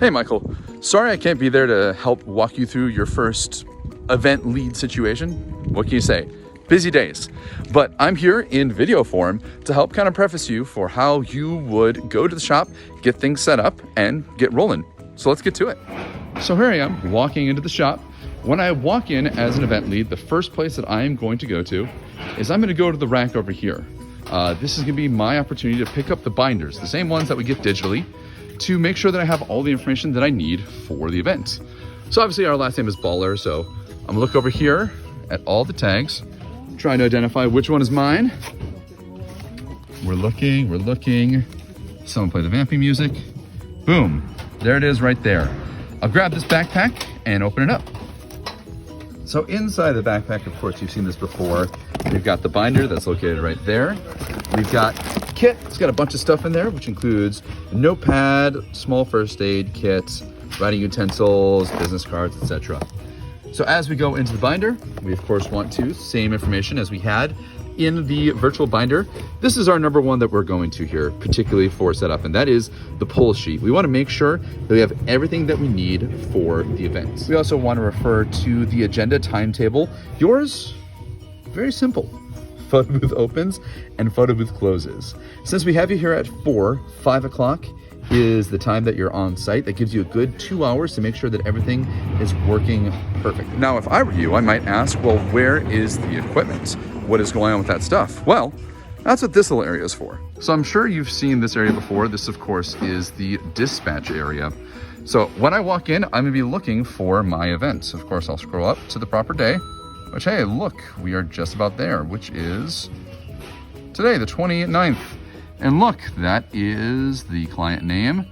Hey Michael, sorry I can't be there to help walk you through your first event lead situation. What can you say? Busy days. But I'm here in video form to help kind of preface you for how you would go to the shop, get things set up, and get rolling. So let's get to it. So here I am walking into the shop. When I walk in as an event lead, the first place that I am going to go to is I'm going to go to the rack over here. This is going to be my opportunity to pick up the binders, the same ones that we get digitally, to make sure that I have all the information that I need for the event. So obviously our last name is Baller, so I'm gonna look over here at all the tags, trying to identify which one is mine. We're looking. Someone play the vamping music. Boom, there it is right there. I'll grab this backpack and open it up. So inside the backpack, of course, you've seen this before. We've got the binder that's located right there. We've got the kit. It's got a bunch of stuff in there, which includes a notepad, small first aid kit, writing utensils, business cards, etc. So as we go into the binder, we of course want to, same information as we had in the virtual binder. This is our number one that we're going to here, particularly for setup, and that is the pull sheet. We want to make sure that we have everything that we need for the event. We also want to refer to the agenda timetable. Yours, very simple. Photo booth opens and photo booth closes. Since we have you here at 5 o'clock is the time that you're on site. That gives you a good 2 hours to make sure that everything is working perfect. Now, if I were you, I might ask, well, where is the equipment? What is going on with that stuff? Well, that's what this little area is for. So I'm sure you've seen this area before. This, of course, is the dispatch area. So when I walk in, I'm gonna be looking for my event. Of course, I'll scroll up to the proper day, which, hey, look, we are just about there, which is today, the 29th. And look, that is the client name,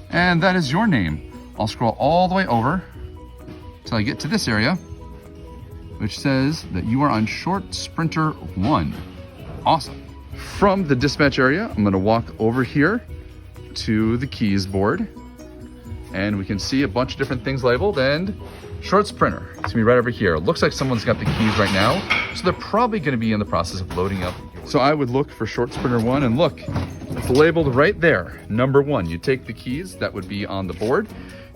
and that is your name. I'll scroll all the way over till I get to this area, which says that you are on Short Sprinter 1. Awesome. From the dispatch area, I'm gonna walk over here to the keys board, and we can see a bunch of different things labeled, and Short Sprinter. It's gonna be right over here. It looks like someone's got the keys right now, so they're probably gonna be in the process of loading up. So I would look for Short Sprinter 1, and look, it's labeled right there, number 1. You take the keys that would be on the board,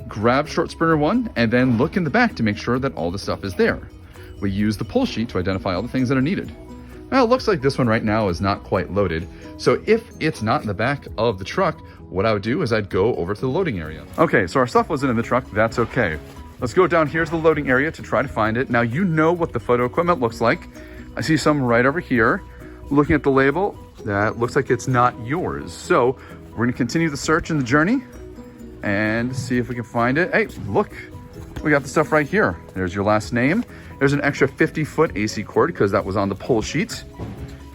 grab Short Sprinter 1, and then look in the back to make sure that all the stuff is there. We use the pull sheet to identify all the things that are needed. Well, it looks like this one right now is not quite loaded. So if it's not in the back of the truck, what I would do is I'd go over to the loading area. Okay, so our stuff wasn't in the truck, that's okay. Let's go down here to the loading area to try to find it. Now you know what the photo equipment looks like. I see some right over here. Looking at the label, that looks like it's not yours. So we're gonna continue the search and the journey and see if we can find it. Hey, look, we got the stuff right here. There's your last name. There's an extra 50-foot AC cord because that was on the pull sheet.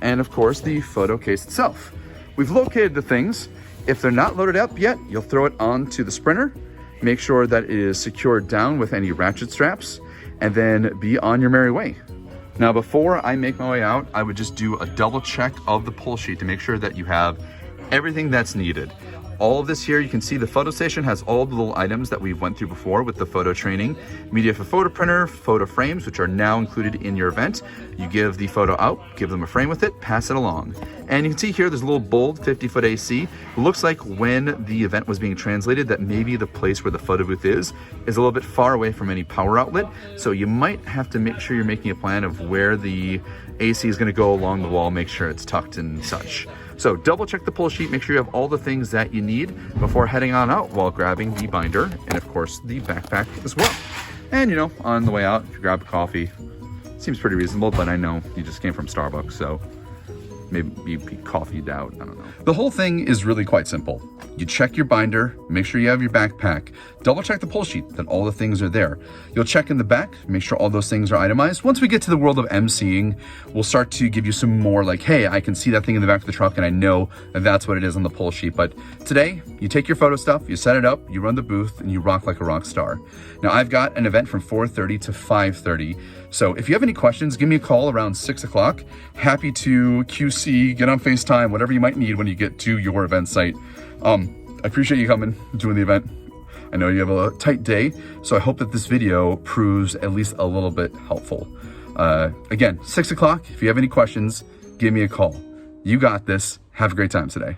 And of course, the photo case itself. We've located the things. If they're not loaded up yet, you'll throw it onto the sprinter. Make sure that it is secured down with any ratchet straps, and then be on your merry way. Now, before I make my way out, I would just do a double check of the pull sheet to make sure that you have everything that's needed. All of this here, you can see the photo station has all the little items that we went through before with the photo training. Media for photo printer, photo frames, which are now included in your event. You give the photo out, give them a frame with it, pass it along. And you can see here, there's a little bold 50-foot AC. It looks like when the event was being translated that maybe the place where the photo booth is a little bit far away from any power outlet. So you might have to make sure you're making a plan of where the AC is gonna go along the wall, make sure it's tucked and such. So double check the pull sheet, make sure you have all the things that you need before heading on out while grabbing the binder and of course the backpack as well. And you know, on the way out, if you grab a coffee, seems pretty reasonable, but I know you just came from Starbucks, so maybe you coffee'd out, I don't know. The whole thing is really quite simple. You check your binder, make sure you have your backpack, double check the pull sheet that all the things are there. You'll check in the back, make sure all those things are itemized. Once we get to the world of emceeing, we'll start to give you some more like, hey, I can see that thing in the back of the truck and I know that that's what it is on the pull sheet. But today, you take your photo stuff, you set it up, you run the booth, and you rock like a rock star. Now, I've got an event from 4:30 to 5:30. So if you have any questions, give me a call around 6 o'clock. Happy to QC, get on FaceTime, whatever you might need when you get to your event site. I appreciate you coming, doing the event. I know you have a tight day, so I hope that this video proves at least a little bit helpful. Again, 6 o'clock, if you have any questions, give me a call. You got this. Have a great time today.